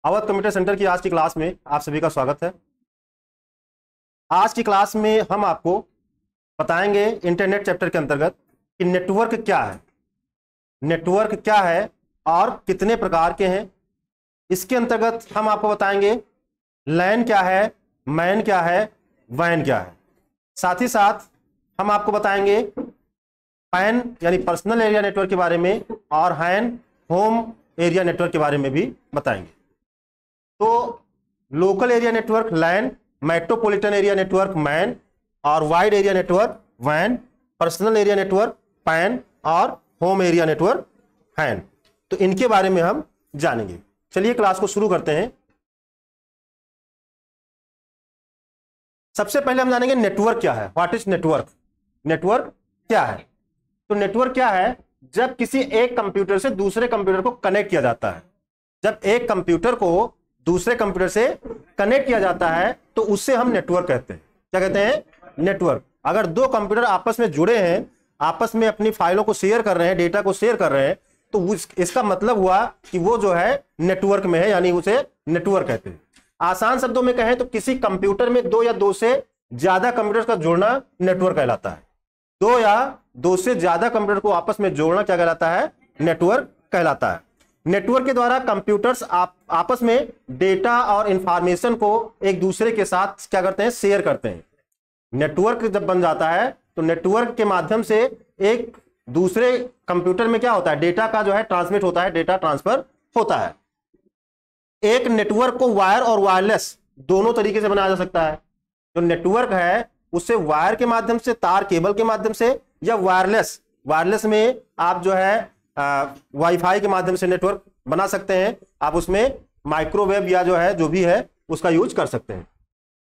Awadh computer centre की आज की क्लास में आप सभी का स्वागत है। आज की क्लास में हम आपको बताएंगे इंटरनेट चैप्टर के अंतर्गत कि नेटवर्क क्या है, नेटवर्क क्या है और कितने प्रकार के हैं। इसके अंतर्गत हम आपको बताएंगे लैन क्या है, मैन क्या है, वैन क्या है। साथ ही साथ हम आपको बताएंगे पैन यानी पर्सनल एरिया नेटवर्क के बारे में और हैन होम एरिया नेटवर्क के बारे में भी बताएंगे। तो local area network LAN, metropolitan area network MAN और वाइड एरिया नेटवर्क वैन, पर्सनल एरिया नेटवर्क पैन और होम एरिया नेटवर्क हैन। तो इनके बारे में हम जानेंगे। चलिए क्लास को शुरू करते हैं। सबसे पहले हम जानेंगे नेटवर्क क्या है। What is network? नेटवर्क क्या है? तो नेटवर्क क्या है? जब किसी एक कंप्यूटर से दूसरे कंप्यूटर को कनेक्ट किया जाता है, जब एक कंप्यूटर को दूसरे कंप्यूटर से कनेक्ट किया जाता है तो उससे हम नेटवर्क कहते हैं। क्या कहते हैं? नेटवर्क। अगर दो कंप्यूटर आपस में जुड़े हैं, आपस में अपनी फाइलों को शेयर कर रहे हैं, डेटा को शेयर कर रहे हैं, तो इसका मतलब हुआ कि वो जो है नेटवर्क में है, यानी उसे नेटवर्क कहते हैं। आसान शब्दों में कहें तो किसी कंप्यूटर में दो या दो से ज्यादा कंप्यूटर का जोड़ना नेटवर्क कहलाता है। दो या दो से ज्यादा कंप्यूटर को आपस में जोड़ना क्या कहलाता है? नेटवर्क कहलाता है। नेटवर्क के द्वारा कंप्यूटर्स आपस में डेटा और इंफॉर्मेशन को एक दूसरे के साथ क्या करते हैं? शेयर करते हैं। नेटवर्क जब बन जाता है तो नेटवर्क के माध्यम से एक दूसरे कंप्यूटर में क्या होता है? डेटा का जो है ट्रांसमिट होता है, डेटा ट्रांसफर होता है। एक नेटवर्क को वायर और वायरलेस दोनों तरीके से बनाया जा सकता है। जो नेटवर्क है उससे वायर के माध्यम से, तार केबल के माध्यम से, या वायरलेस में आप जो है वाईफाई के माध्यम से नेटवर्क बना सकते हैं। आप उसमें माइक्रोवेव या जो है जो भी है उसका यूज कर सकते हैं।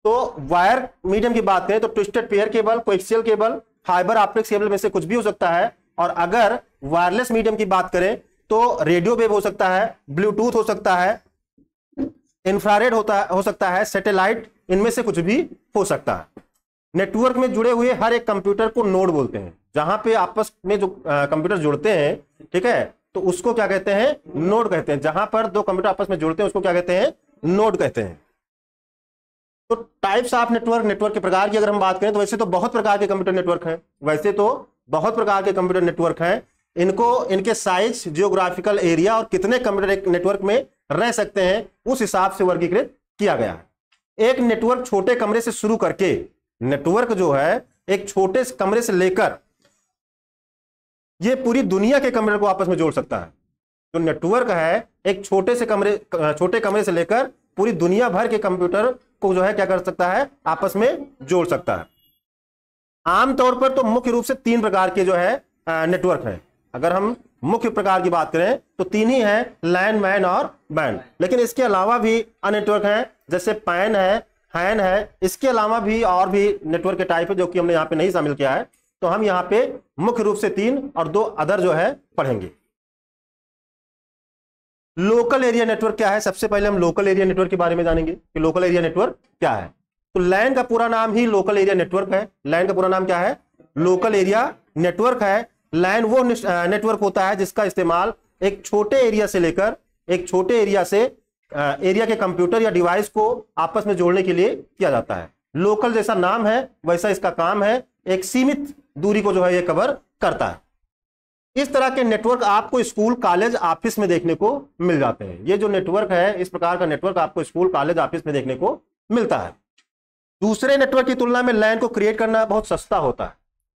तो वायर मीडियम की बात करें तो twisted pair cable, coaxial cable, fibre optics cable में से कुछ भी हो सकता है। और अगर वायरलेस मीडियम की बात करें तो रेडियो वेव हो सकता है, ब्लूटूथ हो सकता है, इंफ्रारेड हो सकता है, सैटेलाइट, इनमें से कुछ भी हो सकता है। नेटवर्क में जुड़े हुए हर एक कंप्यूटर को नोड बोलते हैं। जहां पे आपस में जो कंप्यूटर जुड़ते हैं, ठीक है, तो उसको क्या कहते हैं? नोड कहते हैं। जहां पर दो कंप्यूटर आपस में जुड़ते हैं उसको क्या कहते हैं? नोड कहते हैं। तो टाइप्स ऑफ नेटवर्क, नेटवर्क के प्रकार की अगर हम बात करें तो वैसे तो बहुत प्रकार के कंप्यूटर नेटवर्क हैं, इनके साइज, जियोग्राफिकल एरिया और कितने कंप्यूटर एक नेटवर्क में रह सकते हैं उस हिसाब से वर्गीकृत किया गया है। एक नेटवर्क छोटे कमरे से शुरू करके, नेटवर्क जो है एक छोटे कमरे से लेकर ये पूरी दुनिया के कंप्यूटर को आपस में जोड़ सकता है। जो नेटवर्क है एक छोटे कमरे से लेकर पूरी दुनिया भर के कंप्यूटर को जो है क्या कर सकता है? आपस में जोड़ सकता है। आमतौर पर तो मुख्य रूप से तीन प्रकार के जो है नेटवर्क है। अगर हम मुख्य प्रकार की बात करें तो तीन ही है, लैन, मैन और वैन। लेकिन इसके अलावा भी अन्य नेटवर्क हैं, जैसे पैन है, हैन है। इसके अलावा भी और भी नेटवर्क के टाइप है जो कि हमने यहाँ पे नहीं शामिल किया है। तो हम यहाँ पे मुख्य रूप से तीन और दो अदर जो है पढ़ेंगे। लोकल एरिया नेटवर्क क्या है? सबसे पहले हम लोकल एरिया नेटवर्क के बारे में जानेंगे कि लोकल एरिया नेटवर्क क्या है। तो लैन का पूरा नाम ही लोकल एरिया नेटवर्क है। लैन का पूरा नाम क्या है? लोकल एरिया नेटवर्क है। लैन वो नेटवर्क होता है जिसका इस्तेमाल एक छोटे एरिया से लेकर एक छोटे एरिया के कंप्यूटर या डिवाइस को आपस में जोड़ने के लिए किया जाता है। लोकल जैसा नाम है वैसा इसका काम है, एक सीमित दूरी को जो है ये कवर करता है। इस तरह के नेटवर्क आपको स्कूल, कॉलेज, ऑफिस में देखने को मिल जाते हैं। ये जो नेटवर्क है, इस प्रकार का नेटवर्क आपको स्कूल, कॉलेज, ऑफिस में देखने को मिलता है। दूसरे नेटवर्क की तुलना में लैन को क्रिएट करना बहुत सस्ता होता है।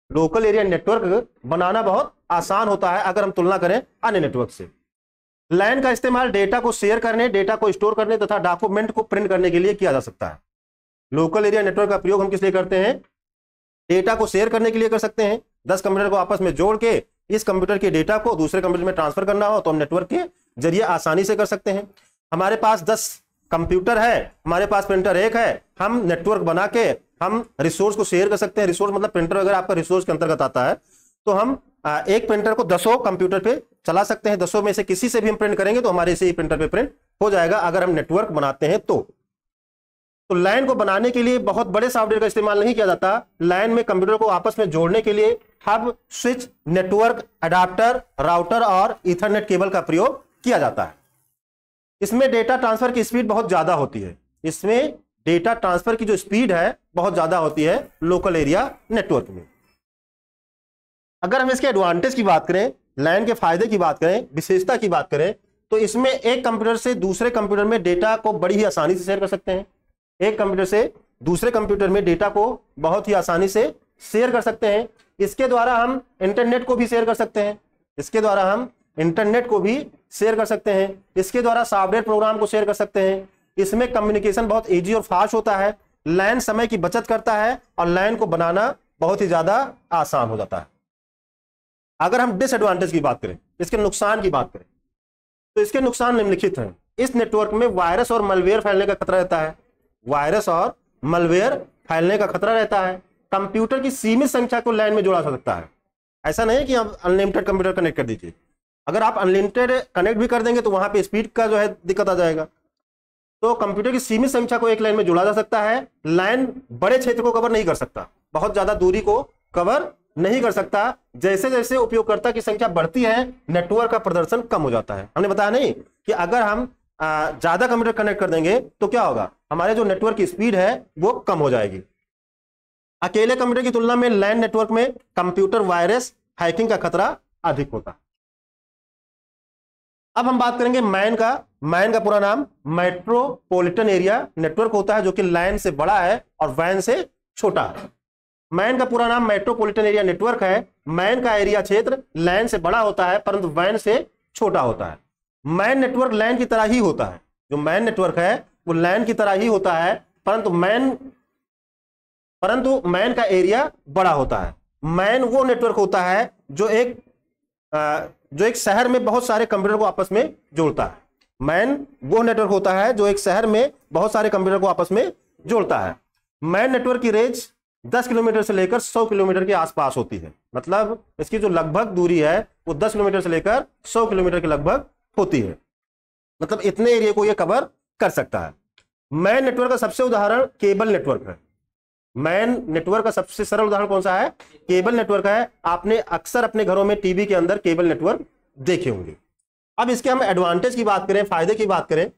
लोकल एरिया नेटवर्क बनाना बहुत आसान होता है अगर हम तुलना करें अन्य नेटवर्क से। लैन का इस्तेमाल डेटा को शेयर करने, डेटा को स्टोर करने तथा डॉक्यूमेंट को प्रिंट करने के लिए किया जा सकता है। लोकल एरिया नेटवर्क का प्रयोग हम किस लिए करते हैं? डेटा को शेयर करने के लिए कर सकते हैं। 10 कंप्यूटर को आपस में जोड़ के इस कंप्यूटर के डेटा को दूसरे कंप्यूटर में ट्रांसफर करना हो तो हम नेटवर्क के जरिए आसानी से कर सकते हैं। हमारे पास 10 कंप्यूटर है, हमारे पास प्रिंटर एक है, हम नेटवर्क बना के हम रिसोर्स को शेयर कर सकते हैं। रिसोर्स मतलब प्रिंटर वगैरह आपका रिसोर्स के अंतर्गत आता है। तो हम एक प्रिंटर को 10 कंप्यूटर पे चला सकते हैं। 10 में से किसी से भी हम प्रिंट करेंगे तो हमारे इसी प्रिंटर पे प्रिंट हो जाएगा अगर हम नेटवर्क बनाते हैं तो। लाइन को बनाने के लिए बहुत बड़े सॉफ्टवेयर का इस्तेमाल नहीं किया जाता। लाइन में कंप्यूटर को आपस में जोड़ने के लिए hub, switch, network, adapter, router और ईथरनेट केबल का प्रयोग किया जाता है। इसमें डेटा ट्रांसफर की स्पीड बहुत ज्यादा होती है, इसमें डेटा ट्रांसफर की जो स्पीड है बहुत ज्यादा होती है लोकल एरिया नेटवर्क में। अगर हम इसके एडवांटेज की बात करें, लैन के फायदे की बात करें, विशेषता की बात करें, तो इसमें एक कंप्यूटर से दूसरे कंप्यूटर में डेटा को बड़ी ही आसानी से शेयर कर सकते हैं। एक कंप्यूटर से दूसरे कंप्यूटर में डेटा को बहुत ही आसानी से शेयर कर सकते हैं। इसके द्वारा हम इंटरनेट को भी शेयर कर सकते हैं, इसके द्वारा हम इंटरनेट को भी शेयर कर सकते हैं, इसके द्वारा सॉफ्टवेयर प्रोग्राम को शेयर कर सकते हैं। इसमें कम्युनिकेशन बहुत ईजी और फास्ट होता है, लैन समय की बचत करता है और लैन को बनाना बहुत ही ज्यादा आसान हो जाता है। अगर हम डिसएडवांटेज की बात करें, इसके नुकसान की बात करें, तो इसके नुकसान निम्नलिखित हैं। इस नेटवर्क में वायरस और मलवेयर फैलने का खतरा रहता है, वायरस और मलवेयर फैलने का खतरा रहता है। कंप्यूटर की सीमित संख्या को लैन में जोड़ा जा सकता है, ऐसा नहीं कि आप अनलिमिटेड कंप्यूटर कनेक्ट कर दीजिए। अगर आप अनलिमिटेड कनेक्ट भी कर देंगे तो वहां पे स्पीड का जो है दिक्कत आ जाएगा। तो कंप्यूटर की सीमित संख्या को एक लाइन में जोड़ा जा सकता है। लाइन बड़े क्षेत्र को कवर नहीं कर सकता, बहुत ज्यादा दूरी को कवर नहीं कर सकता। जैसे जैसे उपयोगकर्ता की संख्या बढ़ती है नेटवर्क का प्रदर्शन कम हो जाता है। हमने बताया नहीं कि अगर हम ज्यादा कंप्यूटर कनेक्ट कर देंगे तो क्या होगा, हमारे जो नेटवर्क की स्पीड है वो कम हो जाएगी। अकेले कंप्यूटर की तुलना में लैन नेटवर्क में कंप्यूटर वायरस हैकिंग का खतरा अधिक होता है। अब हम बात करेंगे मैन का। मैन का पूरा नाम मेट्रोपॉलिटन एरिया नेटवर्क होता है, जो कि लैन से बड़ा है और वैन से छोटा है। मैन का पूरा नाम मेट्रोपॉलिटन एरिया नेटवर्क है। मैन का एरिया क्षेत्र लैन से बड़ा होता है परंतु वैन से छोटा होता है। मैन नेटवर्क लैन की तरह ही होता है, जो मैन नेटवर्क है वो लैन की तरह ही होता है, परंतु मैन का एरिया बड़ा होता है। मैन वो नेटवर्क होता है जो एक शहर में बहुत सारे कंप्यूटर को आपस में जोड़ता है। मैन वो नेटवर्क होता है जो एक शहर में बहुत सारे कंप्यूटर को आपस में जोड़ता है। मैन नेटवर्क की रेंज 10 किलोमीटर से लेकर 100 किलोमीटर के आसपास होती है, मतलब इसकी जो लगभग दूरी है वो 10 किलोमीटर से लेकर 100 किलोमीटर के लगभग होती है, मतलब इतने एरिया को ये कवर कर सकता है। मैन नेटवर्क का सबसे उदाहरण केबल नेटवर्क है। मैन नेटवर्क का सबसे सरल उदाहरण कौन सा है, केबल नेटवर्क है। आपने अक्सर अपने घरों में टीवी के अंदर केबल नेटवर्क देखे होंगे। अब इसके हम एडवांटेज की बात करें, फायदे की बात करें,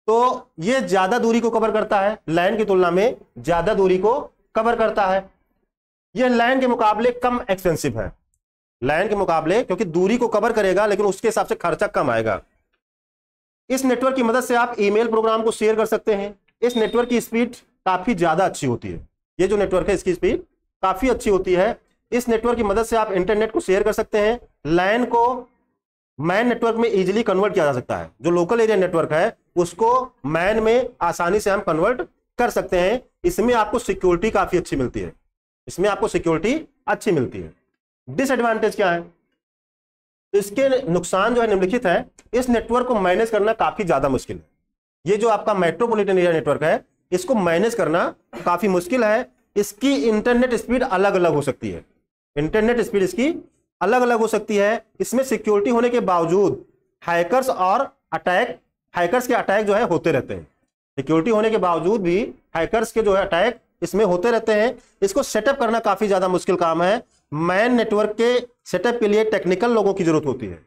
तो ये ज्यादा दूरी को कवर करता है, लैन की तुलना में ज्यादा दूरी को कवर करता है। यह लैन के मुकाबले कम एक्सपेंसिव है, लैन के मुकाबले, क्योंकि दूरी को कवर करेगा लेकिन उसके हिसाब से खर्चा कम आएगा। इस नेटवर्क की मदद से आप ईमेल प्रोग्राम को शेयर कर सकते हैं। इस नेटवर्क की स्पीड काफी ज्यादा अच्छी होती है, ये जो नेटवर्क है इसकी स्पीड काफी अच्छी होती है। इस नेटवर्क की मदद से आप इंटरनेट को शेयर कर सकते हैं। लैन को मैन नेटवर्क में इजीली कन्वर्ट किया जा सकता है, जो लोकल एरिया नेटवर्क है उसको मैन में आसानी से हम कन्वर्ट कर सकते हैं। इसमें आपको सिक्योरिटी काफी अच्छी मिलती है, इसमें आपको सिक्योरिटी अच्छी मिलती है। डिसएडवांटेज क्या है, तो इसके नुकसान जो है निम्नलिखित है। इस नेटवर्क को मैनेज करना काफी ज्यादा मुश्किल है। ये जो आपका मेट्रोपॉलिटन एरिया नेटवर्क है इसको मैनेज करना काफी मुश्किल है। इसकी इंटरनेट स्पीड अलग अलग हो सकती है, इंटरनेट स्पीड इसकी अलग अलग हो सकती है। इसमें सिक्योरिटी होने के बावजूद हैकर्स के अटैक जो है होते रहते हैं। सिक्योरिटी होने के बावजूद भी हैकर्स के जो है अटैक इसमें होते रहते हैं। इसको सेटअप करना काफी ज्यादा मुश्किल काम है। मैन नेटवर्क के सेटअप के लिए टेक्निकल लोगों की जरूरत होती है।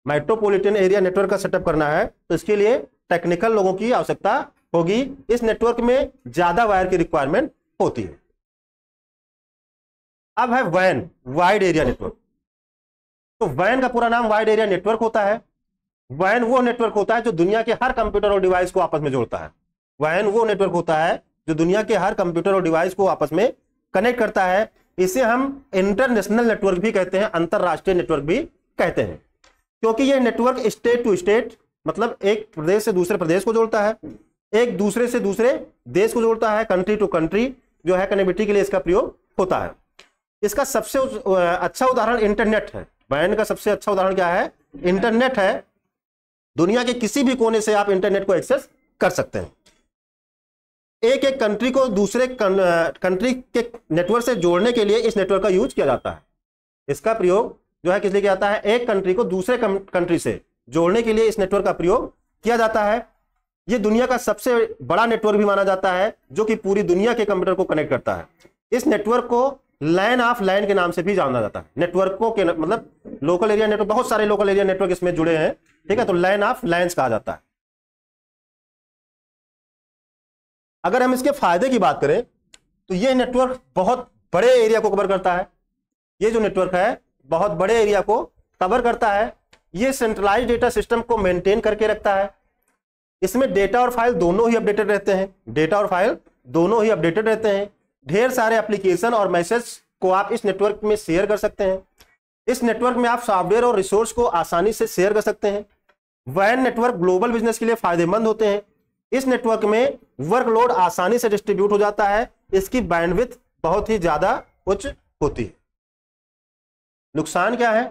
मेट्रोपॉलिटन एरिया नेटवर्क का सेटअप करना है तो इसके लिए टेक्निकल लोगों की आवश्यकता होगी। इस नेटवर्क में ज्यादा वायर की रिक्वायरमेंट होती है। अब है वैन, वाइड एरिया नेटवर्क। तो वैन का पूरा नाम वाइड एरिया नेटवर्क होता है। वैन वो नेटवर्क होता है जो दुनिया के हर कंप्यूटर और डिवाइस को आपस में जोड़ता है। वैन वो नेटवर्क होता है जो दुनिया के हर कंप्यूटर और डिवाइस को आपस में कनेक्ट करता है। इसे हम इंटरनेशनल नेटवर्क भी कहते हैं, अंतरराष्ट्रीय नेटवर्क भी कहते हैं, क्योंकि यह नेटवर्क स्टेट टू स्टेट, मतलब एक प्रदेश से दूसरे प्रदेश को जोड़ता है, एक दूसरे से दूसरे देश को जोड़ता है, कंट्री टू कंट्री जो है कनेक्टिविटी के लिए इसका प्रयोग होता है। इसका सबसे अच्छा उदाहरण इंटरनेट है। वैन का सबसे अच्छा उदाहरण क्या है, इंटरनेट है। दुनिया के किसी भी कोने से आप इंटरनेट को एक्सेस कर सकते हैं। एक एक कंट्री को दूसरे कंट्री के नेटवर्क से जोड़ने के लिए इस नेटवर्क का यूज किया जाता है। इसका प्रयोग जो है किस लिए किया जाता है, एक कंट्री को दूसरे कंट्री से जोड़ने के लिए इस नेटवर्क का प्रयोग किया जाता है। यह दुनिया का सबसे बड़ा नेटवर्क भी माना जाता है जो कि पूरी दुनिया के कंप्यूटर को कनेक्ट करता है। इस नेटवर्क को लैन ऑफ लैन के नाम से भी जाना जाता है। नेटवर्कों के मतलब लोकल एरिया नेटवर्क, बहुत सारे लोकल एरिया नेटवर्क इसमें जुड़े हैं, ठीक है, तो लैन ऑफ लैंस कहा जाता है। अगर हम इसके फायदे की बात करें तो ये नेटवर्क बहुत बड़े एरिया को कवर करता है। ये जो नेटवर्क है बहुत बड़े एरिया को कवर करता है। ये सेंट्रलाइज डेटा सिस्टम को मेंटेन करके रखता है। इसमें डेटा और फाइल दोनों ही अपडेटेड रहते हैं। डेटा और फाइल दोनों ही अपडेटेड रहते हैं। ढेर सारे एप्लीकेशन और मैसेज को आप इस नेटवर्क में शेयर कर सकते हैं। इस नेटवर्क में आप सॉफ्टवेयर और रिसोर्स को आसानी से शेयर कर सकते हैं। वैन नेटवर्क ग्लोबल बिजनेस के लिए फायदेमंद होते हैं। इस नेटवर्क में वर्कलोड आसानी से डिस्ट्रीब्यूट हो जाता है। इसकी बैंडविड्थ बहुत ही ज्यादा उच्च होती है। नुकसान क्या है?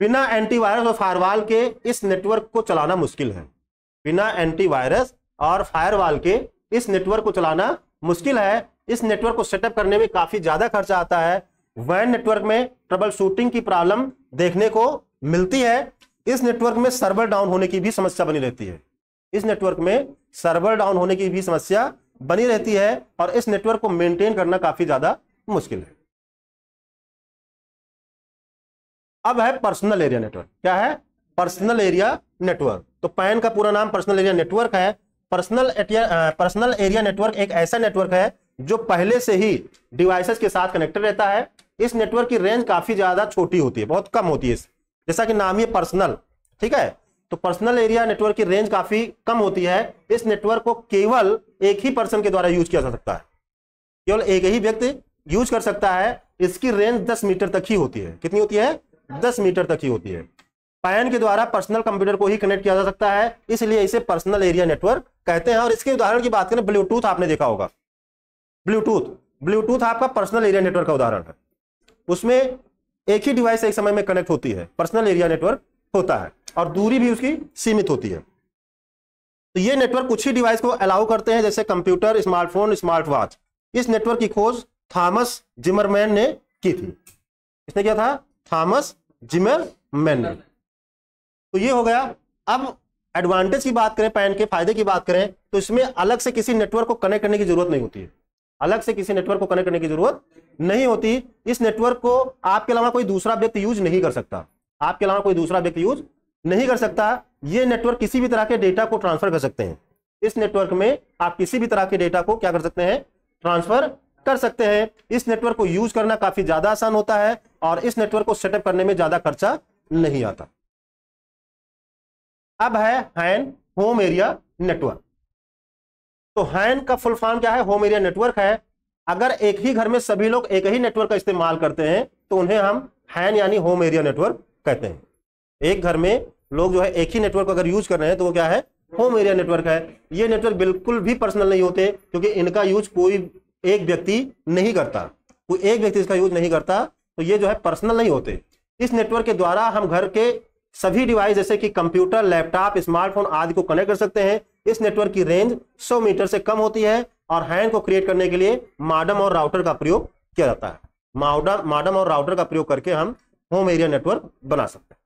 बिना एंटीवायरस और फायरवॉल के इस नेटवर्क को चलाना मुश्किल है। बिना एंटीवायरस और फायरवॉल के इस नेटवर्क को चलाना मुश्किल है। इस नेटवर्क को सेटअप करने में काफी ज्यादा खर्चा आता है। वैन नेटवर्क में ट्रबल शूटिंग की प्रॉब्लम देखने को मिलती है। इस नेटवर्क में सर्वर डाउन होने की भी समस्या बनी रहती है। इस नेटवर्क में सर्वर डाउन होने की भी समस्या बनी रहती है और इस नेटवर्क को मेंटेन करना काफी ज्यादा मुश्किल है। अब है पर्सनल एरिया नेटवर्क। क्या है? Personal area network. तो पैन का पूरा नाम पर्सनल एरिया नेटवर्क है। पर्सनल एरिया नेटवर्क एक ऐसा नेटवर्क है जो पहले से ही डिवाइसेस के साथ कनेक्टेड रहता है। इस नेटवर्क की रेंज काफी ज्यादा छोटी होती है, बहुत कम होती है। जैसा कि नाम ही पर्सनल, ठीक है, तो पर्सनल एरिया नेटवर्क की रेंज काफी कम होती है। इस नेटवर्क को केवल एक ही पर्सन के द्वारा यूज किया जा सकता है। केवल एक ही व्यक्ति यूज कर सकता है। इसकी रेंज 10 मीटर तक ही होती है। कितनी होती है? 10 मीटर तक ही होती है। पैन के द्वारा पर्सनल कंप्यूटर को ही कनेक्ट किया जा सकता है, इसलिए इसे पर्सनल एरिया नेटवर्क कहते हैं। और इसके उदाहरण की बात करें, ब्लूटूथ आपने देखा होगा। ब्लूटूथ आपका पर्सनल एरिया नेटवर्क का उदाहरण है। उसमें एक ही डिवाइस एक समय में कनेक्ट होती है, पर्सनल एरिया नेटवर्क होता है, और दूरी भी उसकी सीमित होती है। तो ये नेटवर्क कुछ ही डिवाइस को अलाउ करते हैं, जैसे कंप्यूटर, स्मार्टफोन, स्मार्ट वॉच। इस नेटवर्क की खोज थॉमस जिमरमैन ने की थी। इसने क्या था? थॉमस जिमरमैन ने। तो ये हो गया। अब एडवांटेज की बात करें, पैन के फायदे की बात करें, तो इसमें अलग से किसी नेटवर्क को कनेक्ट करने की जरूरत नहीं होती है। अलग से किसी नेटवर्क को कनेक्ट करने की जरूरत नहीं होती। इस नेटवर्क को आपके अलावा कोई दूसरा व्यक्ति यूज नहीं कर सकता। आपके अलावा कोई दूसरा व्यक्ति यूज नहीं कर सकता। ये नेटवर्क किसी भी तरह के डेटा को ट्रांसफर कर सकते हैं। इस नेटवर्क में आप किसी भी तरह के डेटा को क्या कर सकते हैं? ट्रांसफर कर सकते हैं। इस नेटवर्क को यूज करना काफी ज्यादा आसान होता है और इस नेटवर्क को सेटअप करने में ज्यादा खर्चा नहीं आता। अब है हैन होम एरिया नेटवर्क। तो हैन का फुल फॉर्म क्या है? होम एरिया नेटवर्क है। अगर एक ही घर में सभी लोग एक ही नेटवर्क का इस्तेमाल करते हैं तो उन्हें हम हैन यानी होम एरिया नेटवर्क कहते हैं। एक घर में लोग जो है एक ही नेटवर्क अगर यूज कर रहे हैं तो वो क्या है? होम एरिया नेटवर्क है। ये नेटवर्क बिल्कुल भी पर्सनल नहीं होते, क्योंकि इनका यूज कोई एक व्यक्ति नहीं करता। कोई एक व्यक्ति इसका यूज नहीं करता, तो ये जो है पर्सनल नहीं होते। इस नेटवर्क के द्वारा हम घर के सभी डिवाइस जैसे कि कंप्यूटर, लैपटॉप, स्मार्टफोन आदि को कनेक्ट कर सकते हैं। इस नेटवर्क की रेंज 100 मीटर से कम होती है और हैन को क्रिएट करने के लिए मॉडेम और राउटर का प्रयोग किया जाता है। मॉडेम और राउटर का प्रयोग करके हम होम एरिया नेटवर्क बना सकते हैं।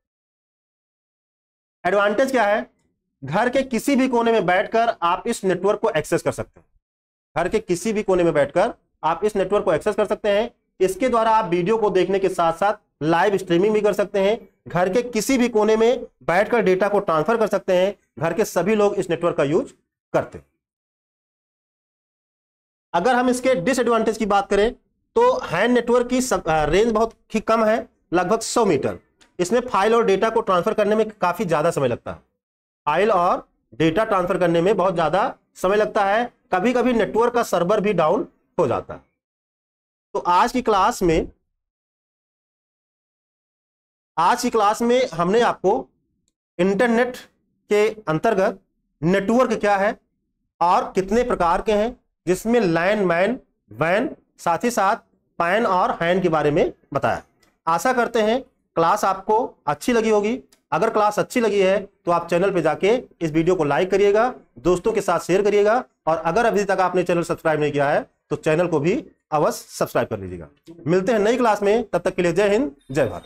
एडवांटेज क्या है? घर के किसी भी कोने में बैठकर आप इस नेटवर्क को एक्सेस कर सकते हैं। घर के किसी भी कोने में बैठकर आप इस नेटवर्क को एक्सेस कर सकते हैं। इसके द्वारा आप वीडियो को देखने के साथ साथ लाइव स्ट्रीमिंग भी कर सकते हैं। घर के किसी भी कोने में बैठकर डेटा को ट्रांसफर कर सकते हैं। घर के सभी लोग इस नेटवर्क का यूज करते हैं। अगर हम इसके डिसएडवांटेज की बात करें तो हैन नेटवर्क की रेंज बहुत ही कम है, लगभग 100 मीटर। इसमें फाइल और डेटा को ट्रांसफर करने में काफी ज्यादा समय लगता है। फाइल और डेटा ट्रांसफर करने में बहुत ज्यादा समय लगता है। कभी कभी नेटवर्क का सर्वर भी डाउन हो जाता है। तो आज की क्लास में हमने आपको इंटरनेट के अंतर्गत नेटवर्क क्या है और कितने प्रकार के हैं, जिसमें लैन, मैन, वैन, साथ ही साथ पैन और हैन के बारे में बताया। आशा करते हैं क्लास आपको अच्छी लगी होगी। अगर क्लास अच्छी लगी है तो आप चैनल पे जाके इस वीडियो को लाइक करिएगा, दोस्तों के साथ शेयर करिएगा, और अगर अभी तक आपने चैनल सब्सक्राइब नहीं किया है तो चैनल को भी अवश्य सब्सक्राइब कर लीजिएगा। मिलते हैं नई क्लास में, तब तक के लिए जय हिंद, जय भारत।